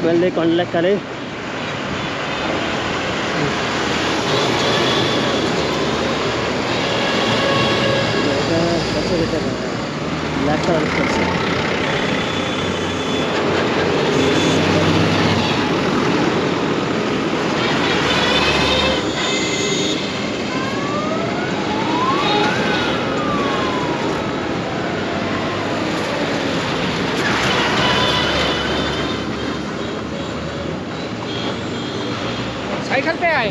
మళ్ళీ కొండలెక్కాలి. Black colour స్పెట్స్. Cycle पे आए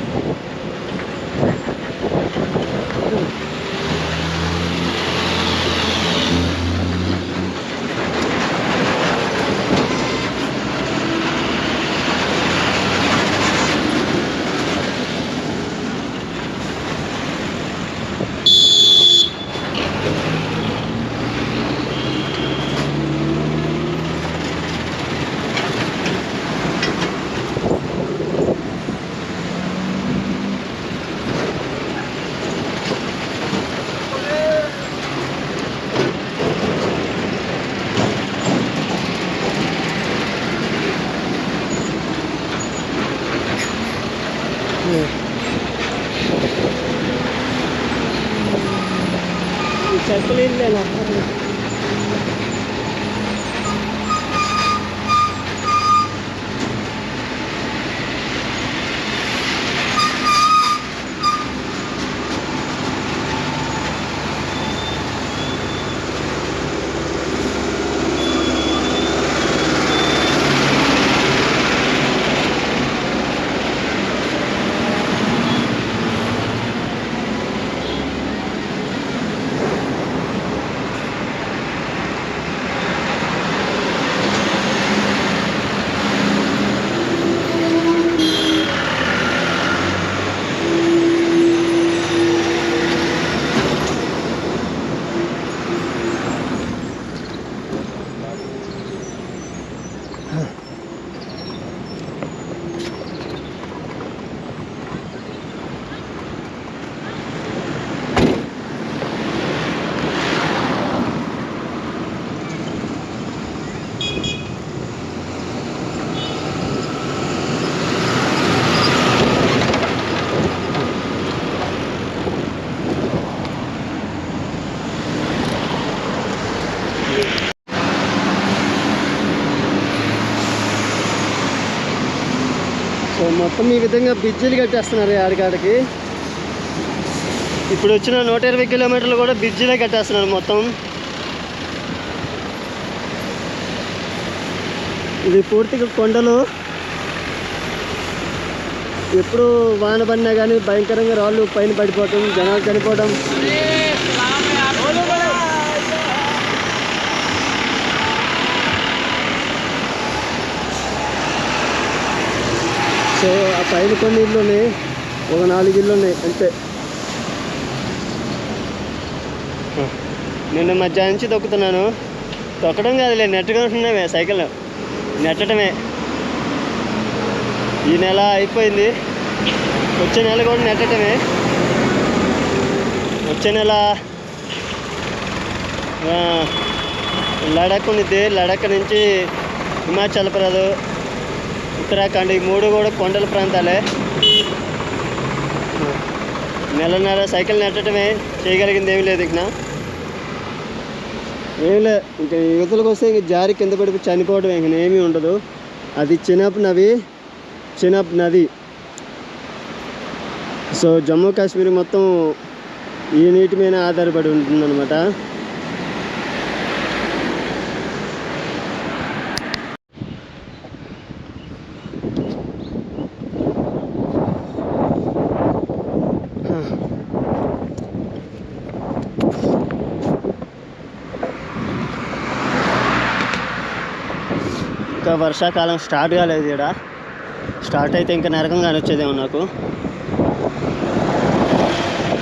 చెప్పులు ఇల్లేనా? సో మొత్తం ఈ విధంగా బ్రిడ్జిలు కట్టేస్తున్నారు ఆడికాడికి. ఇప్పుడు వచ్చిన 120 కిలోమీటర్లు కూడా బ్రిడ్జిలే కట్టేస్తున్నారు మొత్తం. ఇది పూర్తిగా కొండలు. ఎప్పుడు వాన పడినా కానీ భయంకరంగా రాళ్ళు పైన పడిపోవటం, జనాలు చనిపోవడం. సో ఆ పైన కొన్ని ఇళ్ళు ఉన్నాయి, ఒక 4 ఇళ్ళు ఉన్నాయి అంతే. నిన్న మధ్యాహ్నం నుంచి తొక్కుతున్నాను. తొక్కడం కాదులే, నెట్టుకుంటున్నామే, సైకిల్ నెట్టడమే. ఈ నెల అయిపోయింది, వచ్చే నెల కూడా నెట్టడమే. వచ్చే నెల లడాక్ ఉన్నది. లడాక్ నుంచి హిమాచల్ ప్రదేశ్, ఉత్తరాఖండ్, ఈ 3 కూడా కొండల ప్రాంతాలే. నెలన్నర సైకిల్ నెట్టడమే, చేయగలిగింది ఏమీ లేదు. ఇంకా ఏం లే, ఇంకా యువతలకు వస్తే ఇంక జారి కింద పడిపోయి చనిపోవడం, ఇంక ఏమీ ఉండదు. అది చినాబ్ నది. సో జమ్మూ కాశ్మీర్ మొత్తం ఈ నీటి మీద ఆధారపడి ఉంటుందన్నమాట. ఇంకా వర్షాకాలం స్టార్ట్ కాలేదు. ఇక్కడ స్టార్ట్ అయితే ఇంకా నరకంగానే వచ్చేదేమో నాకు.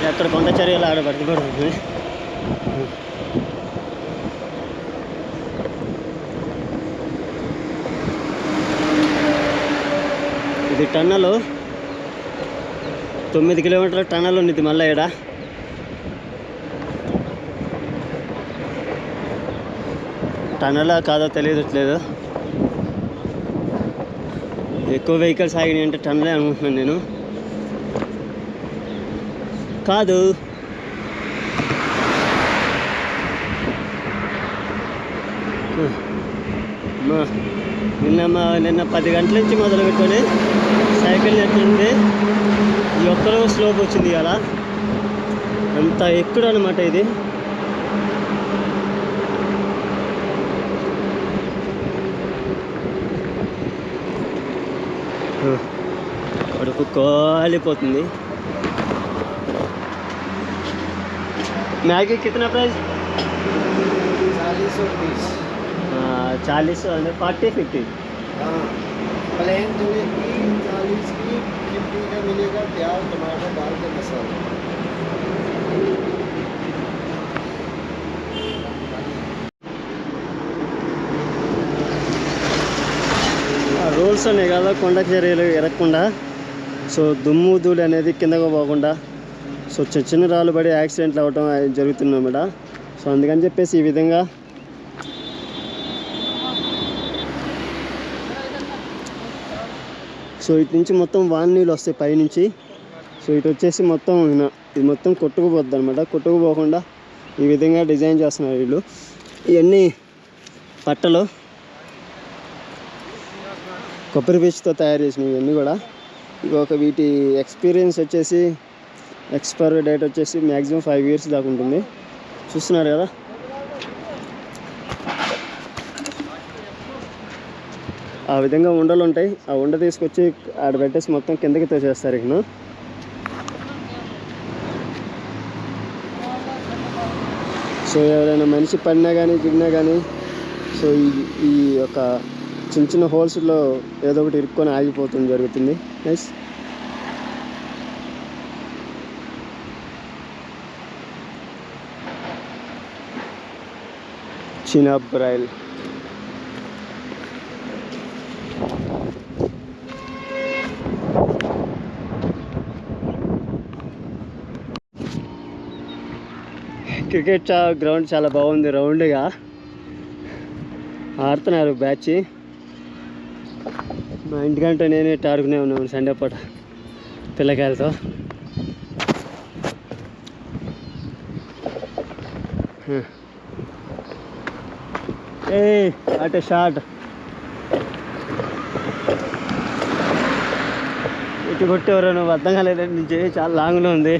ఎక్కడ కొండ చర్యలు ఆడ పడుతుంది. ఇది టన్నలు, 9 కిలోమీటర్ల టన్నల్ ఉన్నది మళ్ళీ ఇక్కడ. టనలా కాదో తెలియట్లేదు. ఎక్కువ వెహికల్స్ ఆగినాయి అంటే టనలే అనుకుంటున్నాను నేను. కాదు, నిన్న 10 గంటల నుంచి మొదలు పెట్టుకొని సైకిల్ ఎత్తుంది. ఈ ఒక్కలో స్లోప్ వచ్చింది అలా, అంత ఎక్కుడు అనమాట ఇది. కడుపు కాలిపోతుంది. मैगी कितना प्राइस? 40 और 20। 40 और 40 50। हाँ, प्लेन मिलेगी 40 की, 50 का मिलेगा प्याज टमाटर डाल के मसाला। రూల్స్ ఉన్నాయి కదా కొండ చర్యలు ఎరగకుండా. సో దుమ్ము ధూళి అనేది కిందకు పోకుండా, సో చిన్న రాళ్ళు పడి యాక్సిడెంట్లు అవ్వటం జరుగుతుందన్నమాట. సో అందుకని చెప్పేసి ఈ విధంగా సో ఇటు నుంచి మొత్తం వాన నీళ్ళు వస్తాయి పైనుంచి. సో ఇటు వచ్చేసి మొత్తం ఇది మొత్తం కొట్టుకుపోద్ది అనమాట. కొట్టుకుపోకుండా ఈ విధంగా డిజైన్ చేస్తున్నారు వీళ్ళు. ఇవన్నీ పట్టలు కొబ్బరి పీచుతో తయారు చేసినవి ఇవన్నీ కూడా. వీటి ఎక్స్పీరియన్స్ వచ్చేసి ఎక్స్పైరీ డేట్ వచ్చేసి మ్యాక్సిమం 5 years దాకా ఉంటుంది. చూస్తున్నారు కదా. ఆ విధంగా ఉండలు ఉంటాయి. ఆ ఉండ తీసుకొచ్చి ఆడ పెట్టేసి మొత్తం కిందకి తోసేస్తారు. ఇక సో ఎవరైనా మనిషి పడినా కానీ గిడినా కానీ సో ఈ యొక్క చిన్న చిన్న హోల్స్లో ఏదో ఒకటి ఇరుక్కొని ఆగిపోతుంది జరుగుతుంది. నైస్. చినాబ్రాయిల్ క్రికెట్ గ్రౌండ్ చాలా బాగుంది, రౌండ్గా ఆడుతున్నారు బ్యాచ్. మా ఇంటికంటే నేనే ఆడుకునే ఉన్నాను సండే పూట పిల్లకాయలతో. ఏ అటే షార్ట్ ఇటు కొట్టేవారు, నువ్వు అర్థం కాలేదండి. నుంచి చాలా లాంగ్లో ఉంది.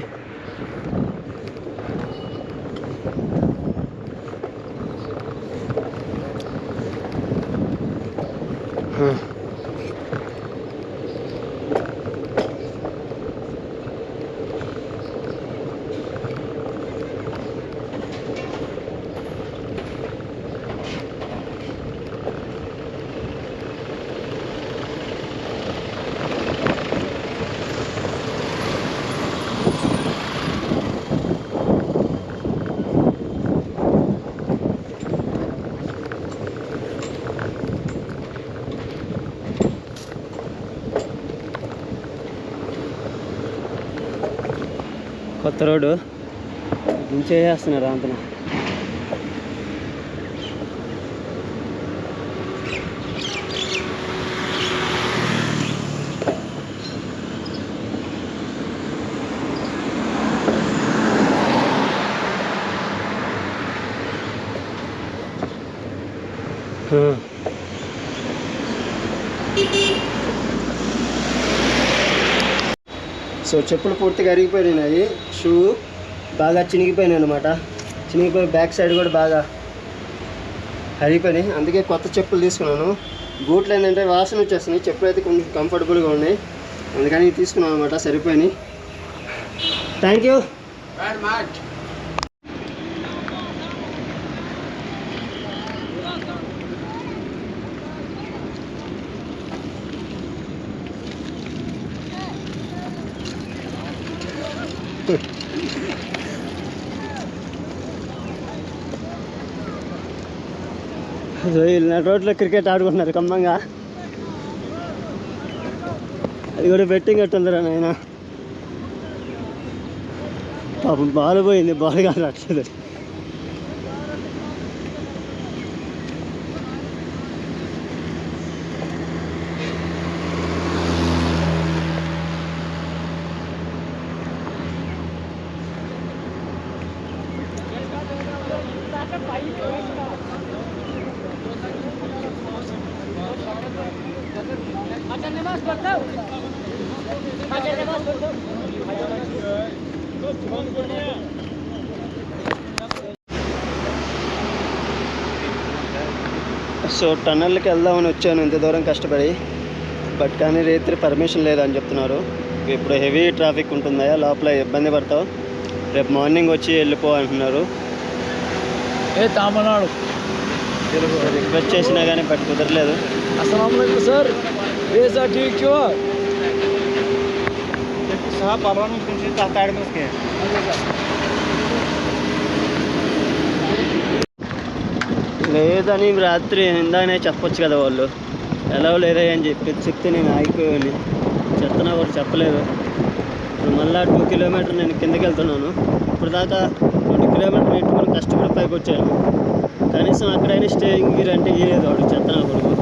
కొత్త రోడ్డు దించేస్తున్నారు అంతన. సో చెప్పులు పూర్తిగా అరిగిపోయినాయి. షూ బాగా చినిగిపోయినాయి అనమాట. చినిగిపోయి బ్యాక్ సైడ్ కూడా బాగా అరిగిపోయినాయి. అందుకే కొత్త చెప్పులు తీసుకున్నాను. బూట్లు ఏంటంటే వాసన వచ్చేస్తున్నాయి, చెప్పులు అయితే కొంచెం కంఫర్టబుల్గా ఉన్నాయి, అందుకని తీసుకున్నాను అనమాట. సరిపోయినాయి. Thank you. రోడ్లో క్రికెట్ ఆడుకుంటున్నారు కమ్మంగా. అది కూడా బెట్టింగ్ కట్టుందిరా నాయన. పాపం బాల్ పోయింది, బాల్ కాదు రాట్లేదు. సో టన్నల్కి వెళ్దామని వచ్చాను ఇంత దూరం కష్టపడి, బట్ కానీ రేత్రి పర్మిషన్ లేదని చెప్తున్నారు. ఇప్పుడు హెవీ ట్రాఫిక్ ఉంటుందా, లోపల ఇబ్బంది పడతావు, రేపు మార్నింగ్ వచ్చి వెళ్ళిపో అంటున్నారు. తమిళనాడు రిక్వెస్ట్ చేసినా కానీ బట్ కుదరలేదు. అస్సలాము అలైకుం సార్, వేసా ఠీక్ హో साहब बाबा में कुछ अकेडमी के లేదని రాత్రి ఇందాకనే చెప్పొచ్చు కదా, వాళ్ళు ఎలా లేరా అని చెప్తే నేను ఆగిపోయాను. చెత్తనా ఒకటి చెప్పలేదు. ఇప్పుడు మళ్ళీ 2 కిలోమీటర్ నేను కిందకి వెళ్తున్నాను. ఇప్పుడు దాకా 2 కిలోమీటర్లు నెట్టుకుని కష్టపడి పైకి వచ్చాను. కనీసం అక్కడైనా స్టేయింగ్ అంటే ఇయ్యలేదు వాడు చెత్తనా కొడుకు.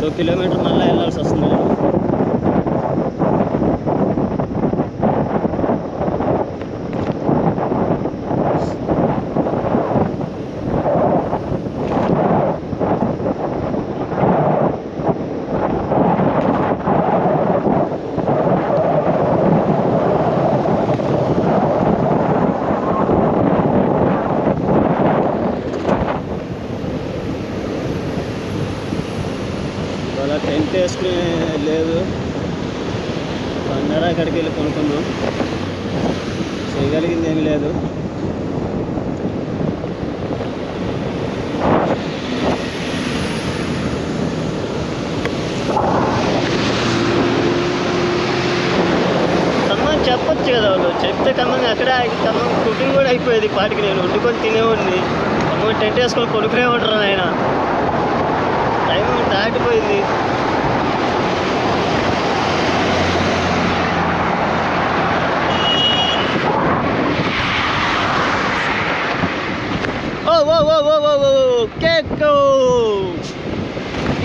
2 కిలోమీటర్ మళ్ళీ వెళ్ళాల్సి వస్తుంది నేను. అలా టెంట్ వేసుకుని లేదు, బంగారా అక్కడికి వెళ్ళి కొనుక్కున్నాం. చేయగలిగింది ఏమీ లేదు. ఖమ్మం చెప్పొచ్చు కదా, వాళ్ళు చెప్తే ఖమ్మం అక్కడే ఖమ్మం కుకింగ్ కూడా అయిపోయేది. పాటికి నేను వండుకొని తినేవాడిని. ఖమ్మం టెంట్ వేసుకొని కొనుక్కునే ఉంటారు ఆయన. టైం దాటిపోయింది. ఓ ఓ ఓ ఓ ఓ ఓ కేక్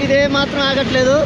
ఇదే మాత్రం ఆగట్లేదు.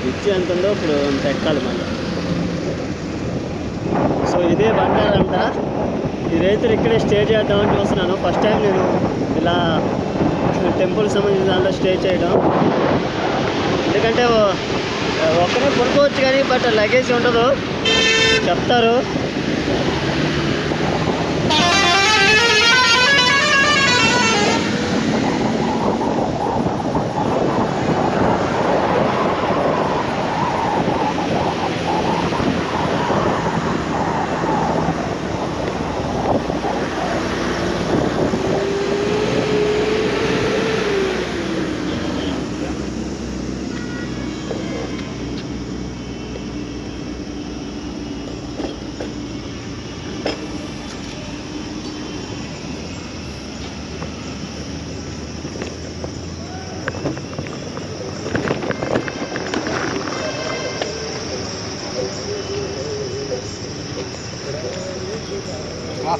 బ్రిడ్జ్ ఎంత ఉందో ఇప్పుడు అంత ఎక్కాలి మళ్ళీ. సో ఇదే బంగారంట. ఈ రైతులు ఇక్కడే స్టే చేద్దామని చూస్తున్నాను. ఫస్ట్ టైం నేను ఇలా టెంపుల్ సంబంధించిన దాంట్లో స్టే చేయడం. ఎందుకంటే ఒక్కనే కొనుక్కోవచ్చు కానీ బట్ లగేజ్ ఉండదు చెప్తారు.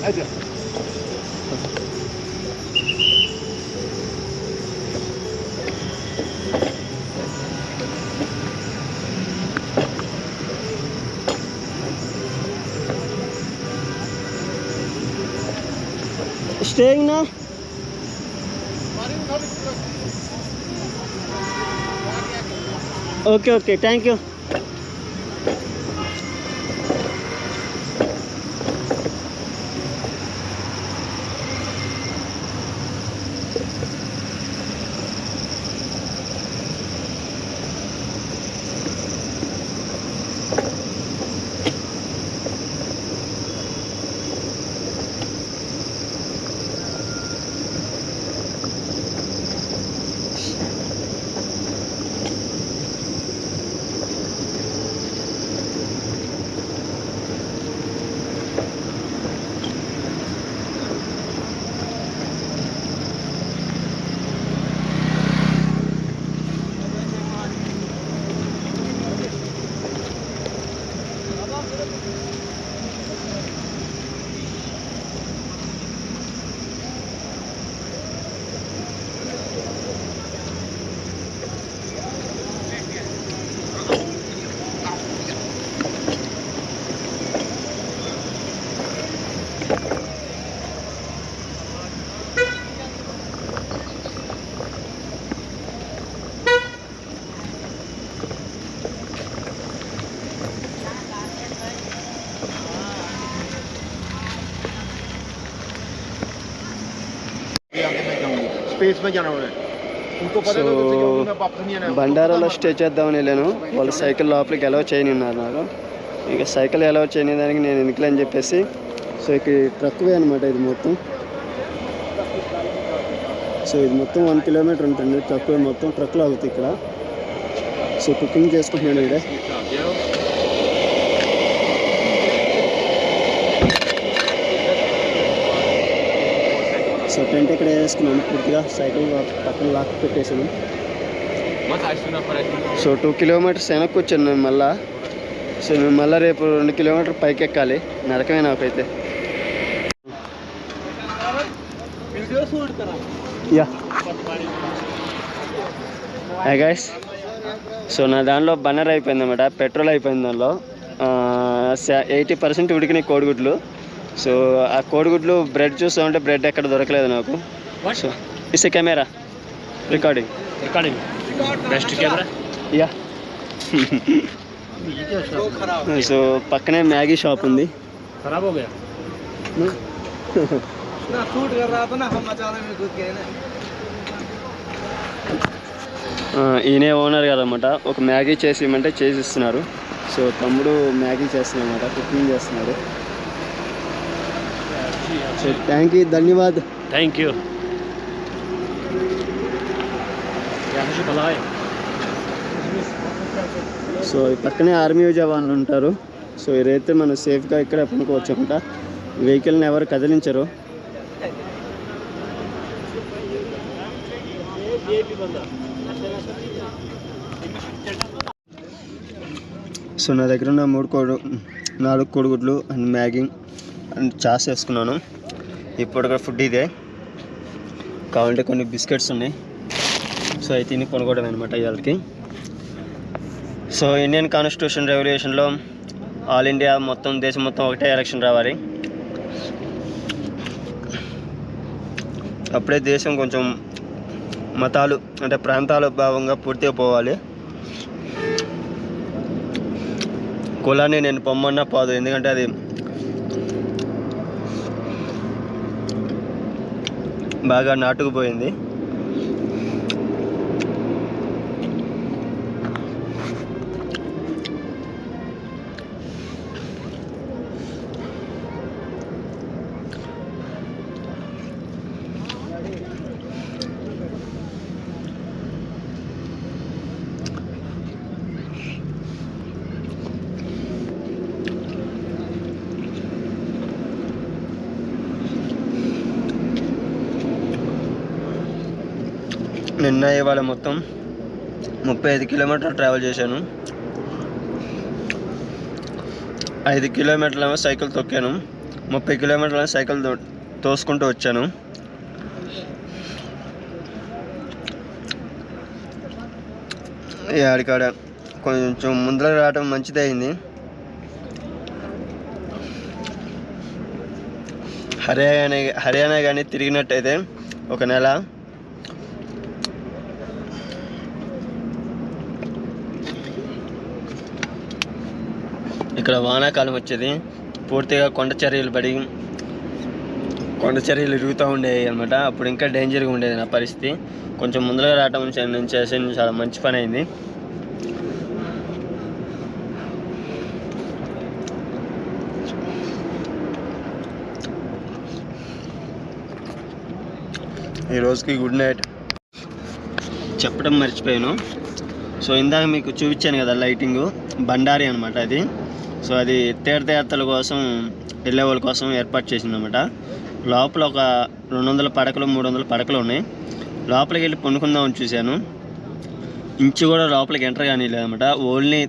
Hadi. స్టేయింగ్ నా okay okay thank you. Space में जाना है उनको पता है तो मैं वापस नहीं आना బండారాలో స్టే చేద్దామని వెళ్ళాను. వాళ్ళు సైకిల్ లోపలికి అలౌ చేయని ఉన్నారు నాకు. ఇక సైకిల్ అలౌ చేయని దానికి నేను ఎందుకులే అని చెప్పేసి సో ఇక ట్రక్ వే అనమాట ఇది మొత్తం. సో ఇది మొత్తం 1 కిలోమీటర్ ఉంటుంది ట్రక్ వే మొత్తం. ట్రక్లో అవుతుంది ఇక్కడ. సో కుకింగ్ చేసుకుంటున్నాను ఇక్కడ. సో టెంట్ ఇక్కడ వేసుకున్నాను పూర్తిగా. సైకిల్ పక్కన లాక్ పెట్టేసాను. సో 2 కిలోమీటర్స్ వెనక్కి వచ్చాను నేను మళ్ళా. సో నేను మళ్ళీ రేపు 2 కిలోమీటర్ పైకి ఎక్కాలి. నరకమే నాకైతే. Yeah hi guys. సో నా దానిలో బన్నర్ అయిపోయింది అన్నమాట. పెట్రోల్ అయిపోయింది దానిలో. 80% ఉడికినాయి కోడిగుడ్లు. సో ఆ కోడిగుడ్లు బ్రెడ్ చూస్తామంటే బ్రెడ్ ఎక్కడ దొరకలేదు నాకు. So is camera recording best camera yeah. So పక్కనే మ్యాగీ షాప్ ఉంది. ఈయనే ఓనర్ కదన్నమాట. ఒక మ్యాగీ చేసి ఇవ్వమంటే చేసి ఇస్తున్నారు. సో తమ్ముడు మ్యాగీ చేస్తున్నాడు అన్నమాట. కుకింగ్ చేస్తున్నాడు. సో థ్యాంక్ యూ ధన్యవాద్. Thank you. సో ఈ పక్కనే ఆర్మీ జవాన్లు ఉంటారు. సో ఇదైతే మనం సేఫ్గా ఇక్కడ పనుకోవచ్చు అనమాట. వెహికల్ని ఎవరు కదిలించరు. సో నా దగ్గర ఉన్న 4 కోడిగుడ్లు అండ్ మ్యాగీ అండ్ చాస్ వేసుకున్నాను. ఇప్పుడు ఫుడ్ ఇదే. కావాలంటే కొన్ని బిస్కెట్స్ ఉన్నాయి. సో అవి తిని కొనుక్కోవడం అనమాట ఇవాళకి. సో ఇండియన్ కాన్స్టిట్యూషన్ రెవల్యూషన్లో ఆల్ ఇండియా మొత్తం దేశం మొత్తం ఒకటే ఎలక్షన్ రావాలి. అప్పుడే దేశం కొంచెం మతాలు అంటే ప్రాంతాల భావంగా పూర్తిగా పోవాలి. కులాన్ని నేను పొమ్మన్నా పోదు. ఎందుకంటే అది బాగా నాటుకుపోయింది. నిన్న ఇవాళ మొత్తం 35 కిలోమీటర్లు ట్రావెల్ చేశాను. 5 కిలోమీటర్లేమో సైకిల్ తొక్కాను. 30 కిలోమీటర్ల సైకిల్ తోసుకుంటూ వచ్చాను. ఆడికాడ కొంచెం ముందర రావడం మంచిదే అయింది. హర్యానా కానీ తిరిగినట్టయితే ఒక నెల ఇక్కడ వానాకాలం వచ్చేది, పూర్తిగా కొండ చర్యలు ఇరుగుతూ ఉండేవి అనమాట. అప్పుడు ఇంకా డేంజర్గా ఉండేది నా పరిస్థితి. కొంచెం ముందరగా రావటం నేను చేసిన చాలా మంచి పని అయింది. ఈ రోజుకి గుడ్ నైట్. చెప్పడం మర్చిపోయాను. సో ఇందాక మీకు చూపించాను కదా లైటింగు, బండారి అనమాట అది. సో అది తీర్థయాత్రల కోసం వెళ్ళే వాళ్ళ కోసం ఏర్పాటు చేసిందన్నమాట. లోపల ఒక 200 పడకలు 300 పడకలు ఉన్నాయి. లోపలికి వెళ్ళి పండుకుందామని చూశాను, ఇంచు కూడా లోపలికి ఎంటర్ కానీ లేదన్నమాట. ఓన్లీ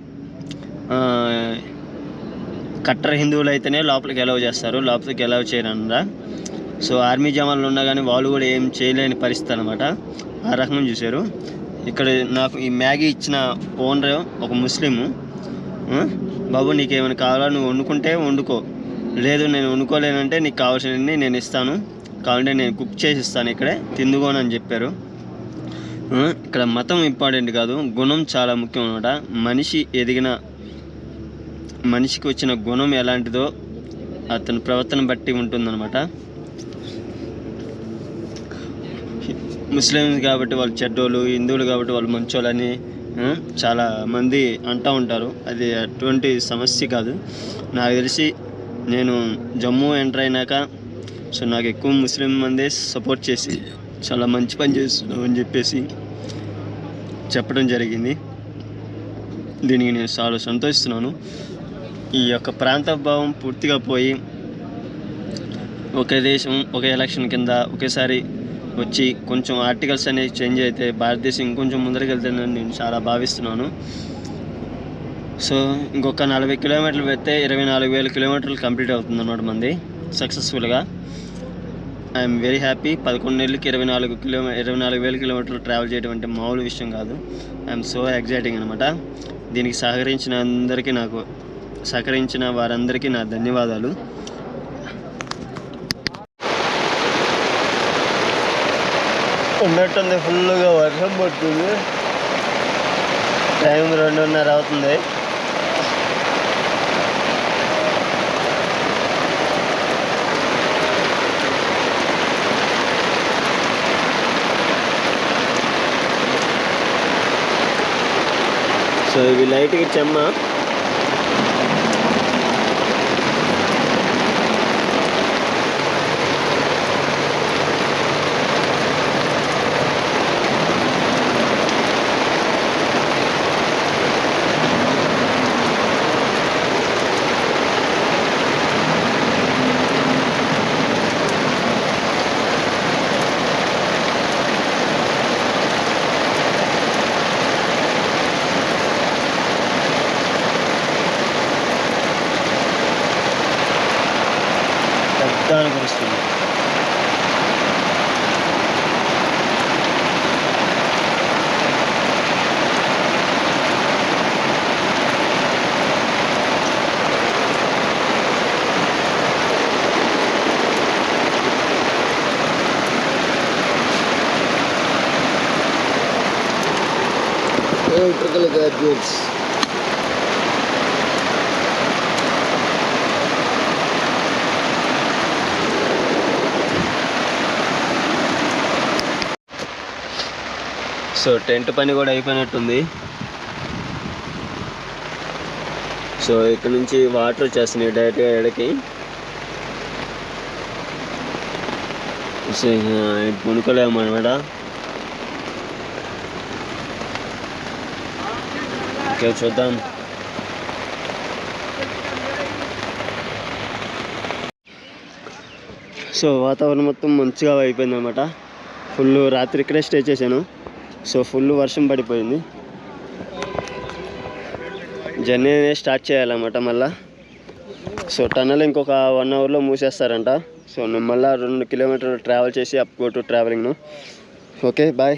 కట్టర్ హిందువులు అయితేనే లోపలికి అలౌ చేస్తారు, లోపలికి అలౌ చేయరన్నమాట. సో ఆర్మీ జవాన్లు ఉన్నా కానీ వాళ్ళు కూడా ఏం చేయలేని పరిస్థితి అనమాట. ఆ రకంగా చూశారు. ఇక్కడ నాకు ఈ మ్యాగీ ఇచ్చిన ఓనర్ ఒక ముస్లిము. బాబు నీకేమైనా కావాలా, నువ్వు వండుకుంటే వండుకో, లేదు నేను వండుకోలేనంటే నీకు కావాల్సినవి నేను ఇస్తాను, కావాలంటే నేను కుక్ చేసి ఇస్తాను, ఇక్కడే తిందుకోను అని చెప్పారు. ఇక్కడ మతం ఇంపార్టెంట్ కాదు, గుణం చాలా ముఖ్యం అనమాట. మనిషికి వచ్చిన గుణం ఎలాంటిదో అతని ప్రవర్తన బట్టి ఉంటుందన్నమాట. ముస్లిమ్స్ కాబట్టి వాళ్ళు చెడ్డోళ్ళు, హిందువులు కాబట్టి వాళ్ళు మంచోళ్ళని చాలా మంది అంటూ ఉంటారు. అది అటువంటి సమస్య కాదు. నాకు తెలిసి నేను జమ్మూ ఎంటర్ అయినాక సో నాకు ఎక్కువ ముస్లిం మందే సపోర్ట్ చేసి చాలా మంచి పని చేస్తున్నావు అని చెప్పేసి చెప్పడం జరిగింది. దీనికి నేను చాలా సంతోషిస్తున్నాను. ఈ యొక్క ప్రాంత భావం పూర్తిగా పోయి ఒకే దేశం ఒకే ఎలక్షన్ కింద ఒకేసారి వచ్చి కొంచెం ఆర్టికల్స్ అనేవి చేంజ్ అయితే భారతదేశం ఇంకొంచెం ముందరికి వెళ్తుందని నేను చాలా భావిస్తున్నాను. సో ఇంకొక 40 కిలోమీటర్లు పెడితే 24,000 కిలోమీటర్లు కంప్లీట్ అవుతుంది అన్నమాట మంది సక్సెస్ఫుల్గా. I'm very happy. 11 నెలలకి 24,000 కిలోమీటర్లు ట్రావెల్ చేయడం అంటే మామూలు విషయం కాదు. ఐఎమ్ సో ఎగ్జైటింగ్ అనమాట. దీనికి సహకరించిన వారందరికీ నా ధన్యవాదాలు. ఉన్నట్టుంది ఫుల్గా వర్షం పడుతుంది. టైం 2:30 అవుతుంది. సో ఇవి లైట్గా చెమ్మ. పెద్ద కురుస్తుంది. Electrical gadgets. సో టెంట్ పని కూడా అయిపోయినట్టుంది. సో ఇక్కడ నుంచి వాటర్ వచ్చేస్తున్నాయి డైరెక్ట్గా ఎడకి. సో కొనుక్కోలేము అనమాట. ఓకే చూద్దాం. సో వాతావరణం మొత్తం మంచిగా అయిపోయింది అనమాట. ఫుల్ రాత్రి ఇక్కడే స్టే చేశాను. సో ఫుల్ వర్షం పడిపోయింది. జర్నీ స్టార్ట్ చేయాలన్నమాట మళ్ళీ. సో టన్నల్ ఇంకొక 1 అవర్లో మూసేస్తారంట. సో నేను మళ్ళీ 2 కిలోమీటర్లు ట్రావెల్ చేసి అప్ గో టు ట్రావెలింగ్ను. Okay bye.